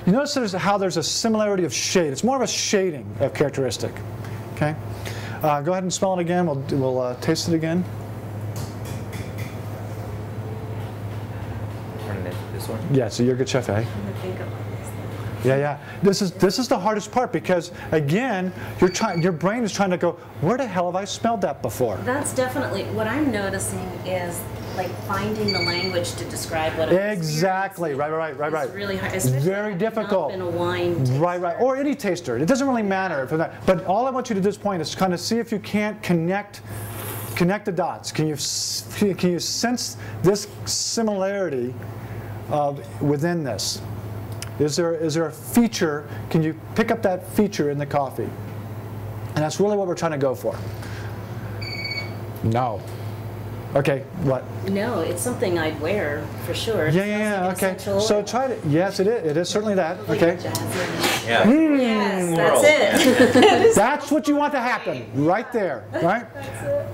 You notice how there's a similarity of shade. It's more of a shading of characteristic. Okay. Go ahead and smell it again. We'll taste it again. This one? Yeah, so you're a good chef, eh? Yeah, yeah. This is the hardest part because again, your brain is trying to go, where the hell have I smelled that before? That's definitely what I'm noticing is like finding the language to describe what I'm exactly. Right. It's really hard. It's very difficult. In a wine taster. Right. Or any taster. It doesn't really matter. But all I want you to do at this point is kind of see if you can't connect the dots. Can you sense this similarity within this? Is there a feature? Can you pick up that feature in the coffee? And that's really what we're trying to go for. No. Okay, what? No, it's something I'd wear for sure. Yeah, like okay. So try to, yes, it is. It is certainly that. Okay. Yeah. Yes, that's it. That's what you want to happen, right there, right?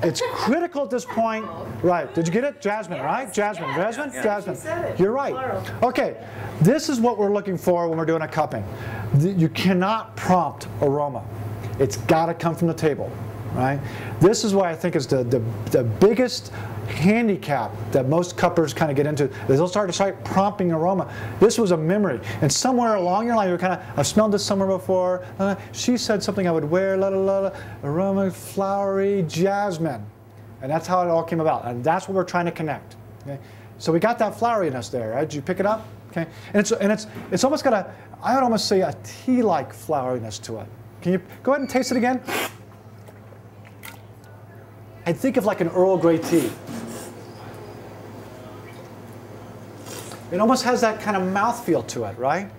It's critical at this point. Right, did you get it? Jasmine, right? Jasmine. You're right. Okay, this is what we're looking for when we're doing a cupping. You cannot prompt aroma. It's got to come from the table. Right? This is why I think is the biggest handicap that most cuppers kind of get into. They'll start prompting aroma. This was a memory, and somewhere along your line, you're kind of, I've smelled this somewhere before. She said something I would wear. La la la, aroma, flowery, jasmine, and that's how it all came about. And that's what we're trying to connect. Okay? So we got that floweriness there. Right? Did you pick it up? Okay, and it's almost got a, I would almost say a tea-like floweriness to it. Can you go ahead and taste it again? And think of like an Earl Grey tea. It almost has that kind of mouthfeel to it, right?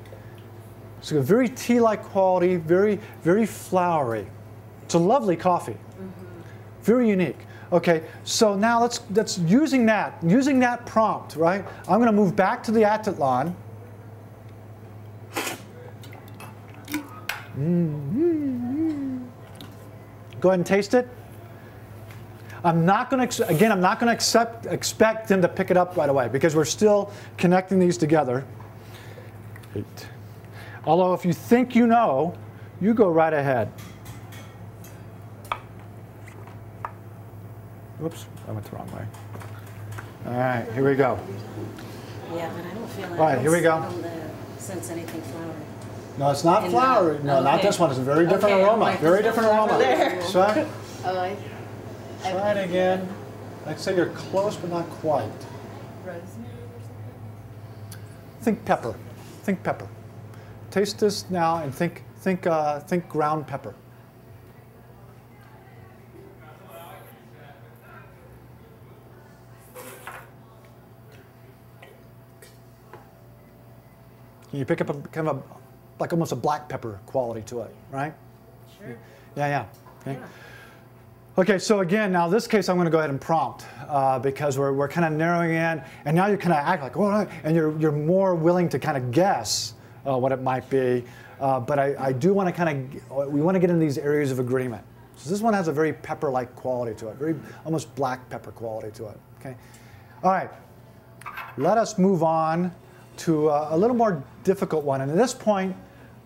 So a very tea-like quality, very, very flowery. It's a lovely coffee. Very unique. Okay, so now let's using that prompt, right? I'm going to move back to the Atitlan. Go ahead and taste it. I'm not going to expect them to pick it up right away because we're still connecting these together. Although if you think you know, you go right ahead. Whoops, I went the wrong way. All right, here we go. Yeah, but I don't feel like all right, here we go. Sense anything flowery. No, it's not flowery. No, not this one. It's a very different aroma. Very different aroma. Try it again. I'd say you're close, but not quite. Rosemary or something? Think pepper. Think pepper. Taste this now and think ground pepper. Can you pick up a kind of like almost a black pepper quality to it, right? Sure. Yeah. Okay. Yeah. Okay, so again, now in this case, I'm going to go ahead and prompt because we're kind of narrowing in, and now you kind of act like, oh, and you're more willing to kind of guess what it might be. But I do want to we want to get in these areas of agreement. So this one has a very pepper-like quality to it, very almost black pepper quality to it. Okay, all right. Let us move on to a little more difficult one, and at this point,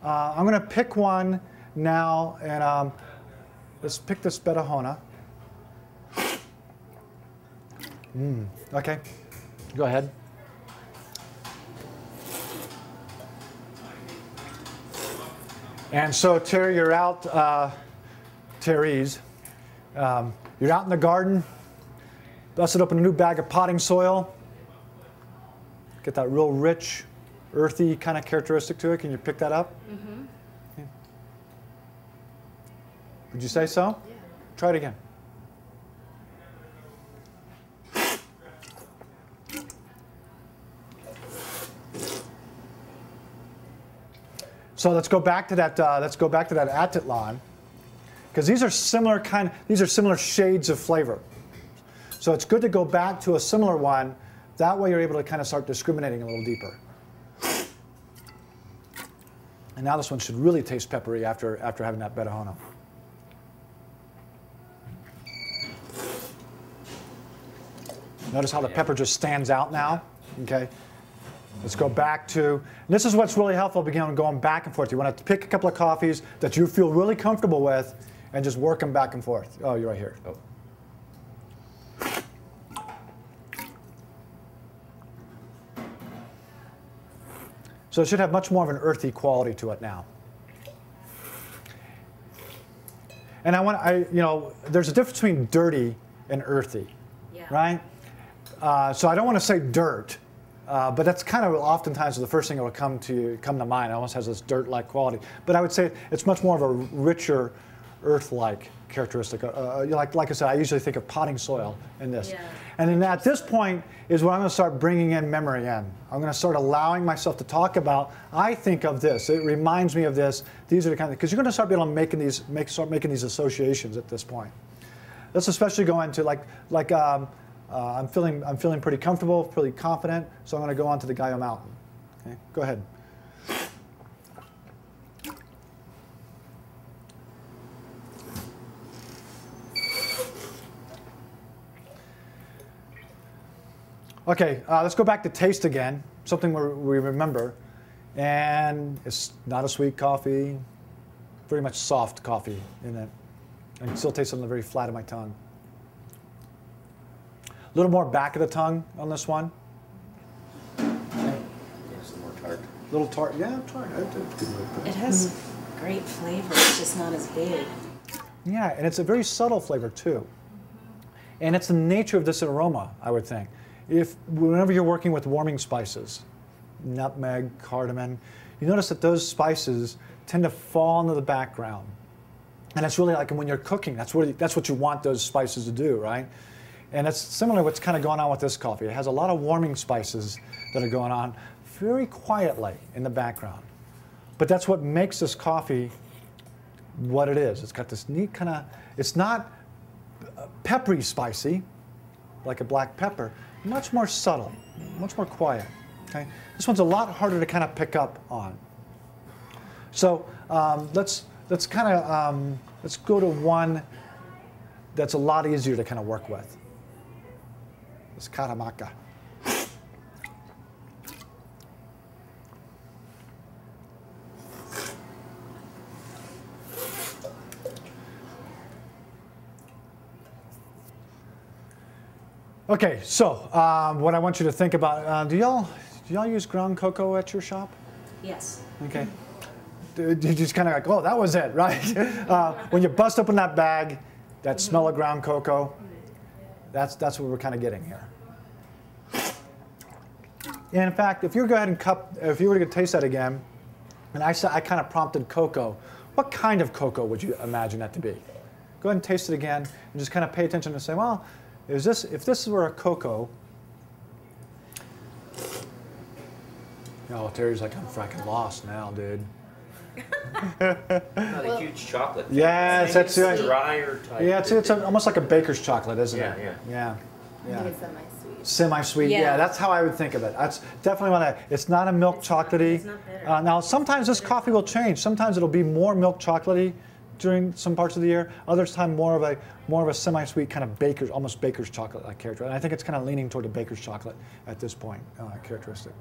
I'm going to pick one now, and let's pick this Betahona. Okay, go ahead. And so, Terry, you're out, Terry's, you're out in the garden, busted open a new bag of potting soil. Get that real rich, earthy kind of characteristic to it. Can you pick that up? Mm-hmm. Yeah. Would you say so? Yeah. Try it again. So let's go back to that. Let's go back to that Atitlan, because these are similar shades of flavor. So it's good to go back to a similar one. That way you're able to kind of start discriminating a little deeper. And now this one should really taste peppery after having that Betahona. Notice how the pepper just stands out now? Okay. Let's go back to, and this is what's really helpful, begin going back and forth. You want to pick a couple of coffees that you feel really comfortable with and just work them back and forth. Oh, you're right here. Oh. So it should have much more of an earthy quality to it now. And there's a difference between dirty and earthy, right? So I don't want to say dirt, but that's kind of oftentimes the first thing that will come to mind. It almost has this dirt-like quality. But I would say it's much more of a richer, earth-like characteristic. Like I said, I usually think of potting soil in this. Yeah. And then at this point is when I'm going to start bringing in memory in. I'm going to start allowing myself to talk about, I think of this, it reminds me of this. These are the kind of, because you're going to start being able to start making these associations at this point. Let's especially go into I'm feeling pretty comfortable, pretty confident, so I'm going to go on to the Gallo Mountain. Okay, go ahead. Okay, let's go back to taste again, something we remember. And it's not a sweet coffee, very much soft coffee in it. I can still taste something very flat in my tongue. A little more back of the tongue on this one. It's a little more tart. A little tart, yeah, tart. It has great flavor, it's just not as big. Yeah, and it's a very subtle flavor too. And it's the nature of this aroma, I would think. Whenever you're working with warming spices, nutmeg, cardamom, you notice that those spices tend to fall into the background. And it's really like when you're cooking, that's what you want those spices to do, right? And that's similarly what's kind of going on with this coffee. It has a lot of warming spices that are going on very quietly in the background. But that's what makes this coffee what it is. It's got this neat kind of, it's not peppery spicy, like a black pepper, much more subtle, much more quiet. Okay? This one's a lot harder to kind of pick up on. So let's go to one that's a lot easier to kind of work with. This Caramaca. Okay, so what I want you to think about, do y'all use ground cocoa at your shop? Yes. Okay. You just kind of like, oh, that was it, right? When you bust open that bag, that smell of ground cocoa, that's what we're kind of getting here. And in fact, if you go ahead and if you were to taste that again, and I kind of prompted cocoa, what kind of cocoa would you imagine that to be? Go ahead and taste it again, and just kind of pay attention and say, well, if this were a cocoa, oh, Terry's like, I'm fracking lost now, dude. Not a huge chocolate. Yes, that's right. Drier type. Yeah, it's almost like a baker's chocolate, isn't it? Yeah. I think it's semi-sweet. Semi-sweet, yeah, that's how I would think of it. That's definitely one. It's not a milk chocolatey. It's not bitter. Now, sometimes this coffee will change. Sometimes it'll be more milk chocolatey during some parts of the year. Other time, more of a semi-sweet kind of almost baker's chocolate like character. And I think it's kind of leaning toward a baker's chocolate at this point, characteristic.